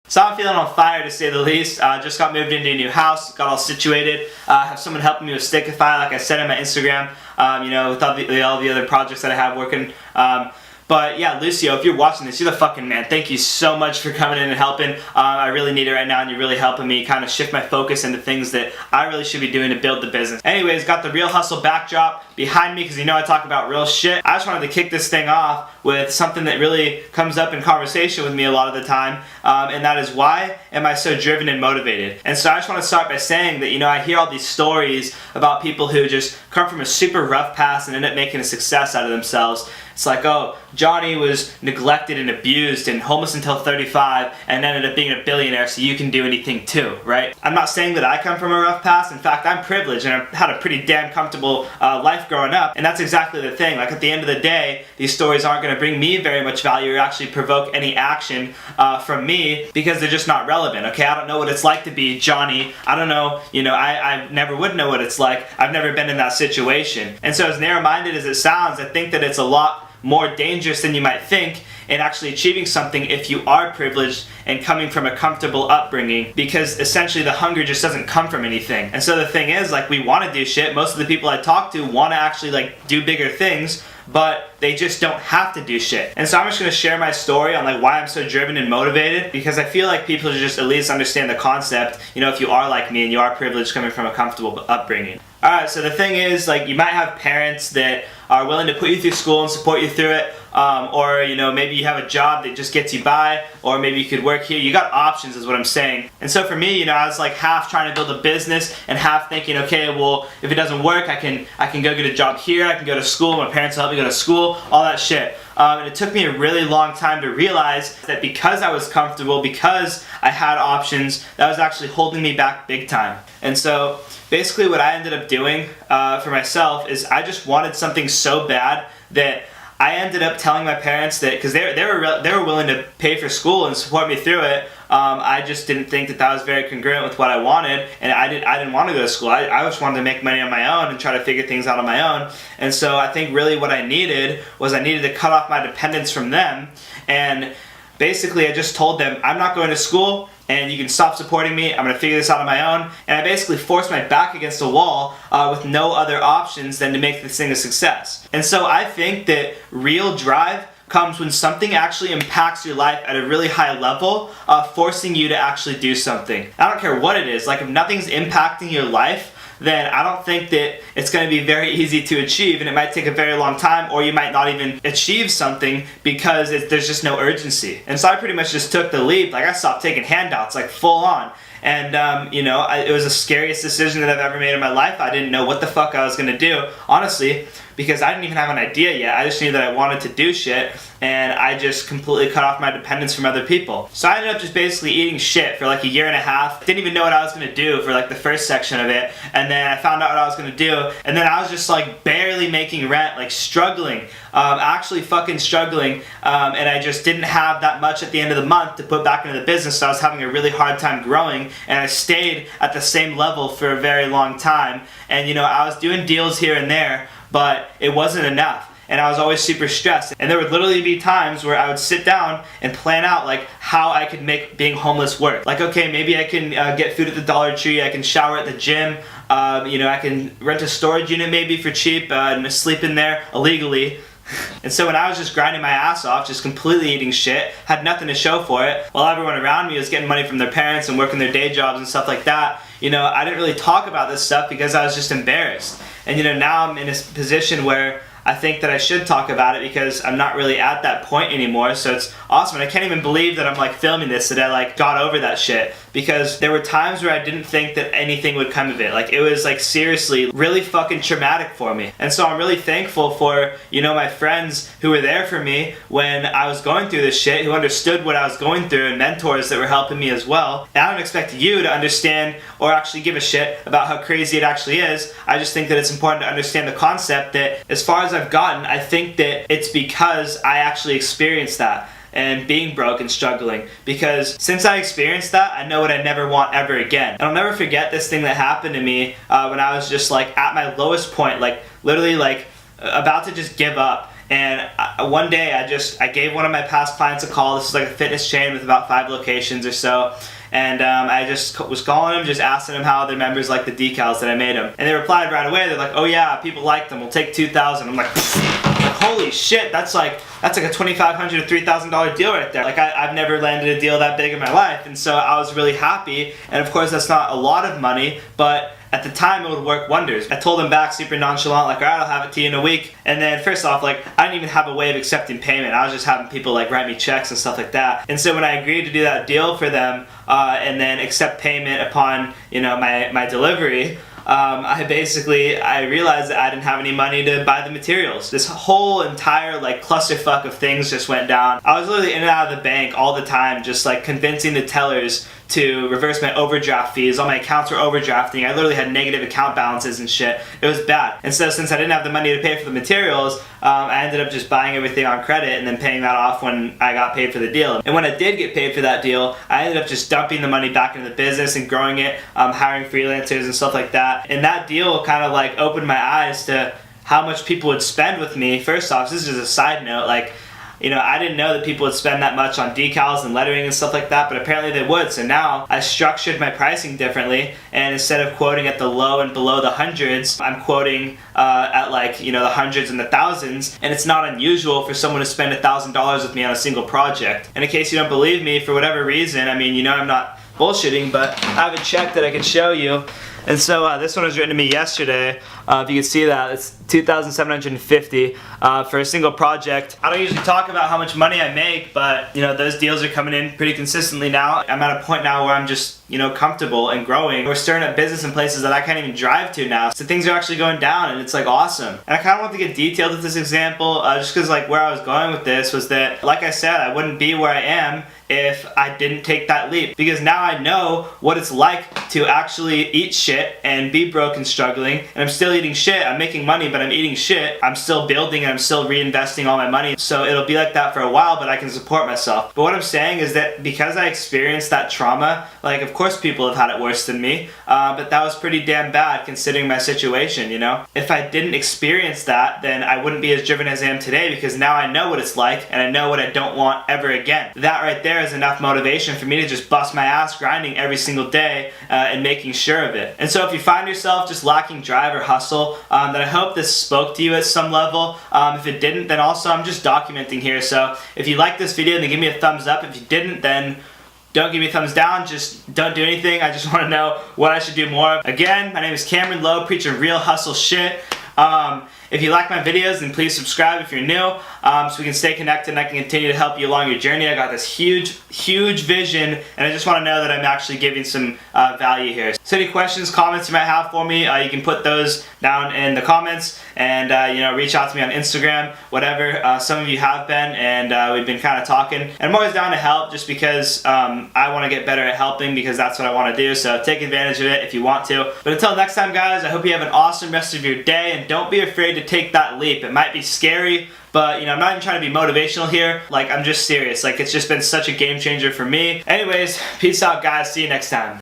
So I'm feeling on fire to say the least. Just got moved into a new house, got all situated. Have someone helping me with Stickify, like I said in my Instagram, with all the other projects that I have working. But yeah, Lucio, if you're watching this, you're the fucking man. Thank you so much for coming in and helping. I really need it right now, and you're really helping me kind of shift my focus into things that I really should be doing to build the business. Anyways, got the Real Hustle backdrop behind me because you know I talk about real shit. I just wanted to kick this thing off with something that really comes up in conversation with me a lot of the time, and that is, why am I so driven and motivated? And so I just want to start by saying that, I hear all these stories about people who just come from a super rough past and end up making a success out of themselves. It's like, oh, Johnny was neglected and abused and homeless until 35 and ended up being a billionaire, so you can do anything too, right? I'm not saying that I come from a rough past. In fact, I'm privileged and I've had a pretty damn comfortable life growing up, and that's exactly the thing. Like, at the end of the day, these stories aren't going to bring me very much value or actually provoke any action from me because they're just not relevant, okay? I don't know what it's like to be Johnny. I don't know, I never would know what it's like. I've never been in that situation. And so as narrow-minded as it sounds, I think that it's a lot more dangerous than you might think in actually achieving something if you are privileged and coming from a comfortable upbringing, because essentially the hunger just doesn't come from anything. And so the thing is, like, we want to do shit. Most of the people I talk to want to actually like do bigger things, but they just don't have to do shit. And so I'm just going to share my story on like why I'm so driven and motivated, because I feel like people should just at least understand the concept, if you are like me and you are privileged coming from a comfortable upbringing. Alright, so the thing is, like, you might have parents that are willing to put you through school and support you through it, or maybe you have a job that just gets you by, or maybe you could work here. You got options is what I'm saying. And so for me, I was like half trying to build a business and half thinking, okay, well, if it doesn't work, I can go get a job here, I can go to school, my parents will help me go to school, all that shit. And it took me a really long time to realize that because I was comfortable, because I had options, that was actually holding me back big time. And so basically what I ended up doing for myself is I just wanted something so bad that I ended up telling my parents that, because they were willing to pay for school and support me through it. I just didn't think that was very congruent with what I wanted, and I didn't want to go to school. I just wanted to make money on my own and try to figure things out on my own. And so I think really what I needed to cut off my dependence from them, and basically I just told them, I'm not going to school, and you can stop supporting me. I'm going to figure this out on my own. And I basically forced my back against a wall with no other options than to make this thing a success. And so I think that real drive comes when something actually impacts your life at a really high level, forcing you to actually do something. I don't care what it is. Like, if nothing's impacting your life, then I don't think that it's going to be very easy to achieve, and it might take a very long time, or you might not even achieve something because there's just no urgency. And so I pretty much just took the leap. Like, I stopped taking handouts, like, full on. And, it was the scariest decision that I've ever made in my life. I didn't know what the fuck I was going to do, honestly, because I didn't even have an idea yet. I just knew that I wanted to do shit, and I just completely cut off my dependence from other people. So I ended up just basically eating shit for like a year and a half. Didn't even know what I was going to do for like the first section of it, and then I found out what I was going to do, and then I was just like barely making rent, like struggling, actually fucking struggling, and I just didn't have that much at the end of the month to put back into the business, so I was having a really hard time growing, and I stayed at the same level for a very long time. And I was doing deals here and there, but it wasn't enough, and I was always super stressed. And there would literally be times where I would sit down and plan out like how I could make being homeless work. Like, okay, maybe I can get food at the Dollar Tree, I can shower at the gym, I can rent a storage unit maybe for cheap and sleep in there illegally. And so when I was just grinding my ass off, just completely eating shit, had nothing to show for it, while everyone around me was getting money from their parents and working their day jobs and stuff like that, I didn't really talk about this stuff because I was just embarrassed. And now I'm in a position where I think that I should talk about it because I'm not really at that point anymore, so it's awesome. And I can't even believe that I'm like filming this, that I like got over that shit, because there were times where I didn't think that anything would come of it. Like, it was like seriously really fucking traumatic for me. And so I'm really thankful for, my friends who were there for me when I was going through this shit, who understood what I was going through, and mentors that were helping me as well. And I don't expect you to understand or actually give a shit about how crazy it actually is. I just think that it's important to understand the concept that as far as I've gotten, I think that it's because I actually experienced that. And being broke and struggling, because since I experienced that, I know what I never want ever again. And I'll never forget this thing that happened to me when I was just like at my lowest point, like literally like about to just give up. And one day I gave one of my past clients a call. This is like a fitness chain with about 5 locations or so. And I just was calling them, just asking them how their members like the decals that I made them. And they replied right away. They're like, oh yeah, people like them. We'll take $2,000. I'm like, holy shit, that's like a $2,500 to $3,000 deal right there. Like I've never landed a deal that big in my life. And so I was really happy. And of course that's not a lot of money, but at the time it would work wonders. I told them back super nonchalant, like, alright, I'll have it to you in a week. And then first off, like, I didn't even have a way of accepting payment. I was just having people like write me checks and stuff like that. And so when I agreed to do that deal for them and then accept payment upon, you know, my delivery, I realized that I didn't have any money to buy the materials. This whole entire like clusterfuck of things just went down. I was literally in and out of the bank all the time, just like convincing the tellers to reverse my overdraft fees. All my accounts were overdrafting. I literally had negative account balances and shit. It was bad. And so since I didn't have the money to pay for the materials, I ended up just buying everything on credit and then paying that off when I got paid for the deal. And when I did get paid for that deal, I ended up just dumping the money back into the business and growing it, hiring freelancers and stuff like that. And that deal kind of like opened my eyes to how much people would spend with me. First off, this is just a side note, like, you know, I didn't know that people would spend that much on decals and lettering and stuff like that, but apparently they would. So now I structured my pricing differently, and instead of quoting at the low and below the hundreds, I'm quoting at like, you know, the hundreds and the thousands. And it's not unusual for someone to spend $1,000 with me on a single project. And in case you don't believe me, for whatever reason, I mean, you know, I'm not bullshitting, but I have a check that I can show you. And so this one was written to me yesterday. If you can see that, it's $2,750 for a single project. I don't usually talk about how much money I make, but you know, those deals are coming in pretty consistently now. I'm at a point now where I'm just, you know, comfortable and growing. We're starting up business in places that I can't even drive to now. So things are actually going down, and it's like awesome. And I kind of want to get detailed with this example, just because like where I was going with this was that, like I said, I wouldn't be where I am if I didn't take that leap. Because now I know what it's like to actually eat shit and be broke and struggling, and I'm still eating shit. I'm making money, but I'm eating shit. I'm still building and I'm still reinvesting all my money. So it'll be like that for a while, but I can support myself. But what I'm saying is that because I experienced that trauma, like of course people have had it worse than me, but that was pretty damn bad considering my situation, you know? If I didn't experience that, then I wouldn't be as driven as I am today, because now I know what it's like and I know what I don't want ever again. That right there is enough motivation for me to just bust my ass grinding every single day and making sure of it. And so if you find yourself just lacking drive or hustle, then I hope this spoke to you at some level. If it didn't, then also I'm just documenting here. So if you like this video, then give me a thumbs up. If you didn't, then don't give me a thumbs down. Just don't do anything. I just want to know what I should do more of. Again, my name is Cameron Lowe, preaching real hustle shit. If you like my videos, then please subscribe if you're new, so we can stay connected and I can continue to help you along your journey. I got this huge vision, and I just want to know that I'm actually giving some value here. So any questions, comments you might have for me, you can put those down in the comments, and you know, reach out to me on Instagram, whatever. Some of you have been, and we've been kind of talking. And I'm always down to help, just because I want to get better at helping, because that's what I want to do. So take advantage of it if you want to. But until next time, guys, I hope you have an awesome rest of your day, and don't be afraid to take that leap. It might be scary, but you know, I'm not even trying to be motivational here. Like, I'm just serious. Like, it's just been such a game changer for me. Anyways, peace out, guys. See you next time.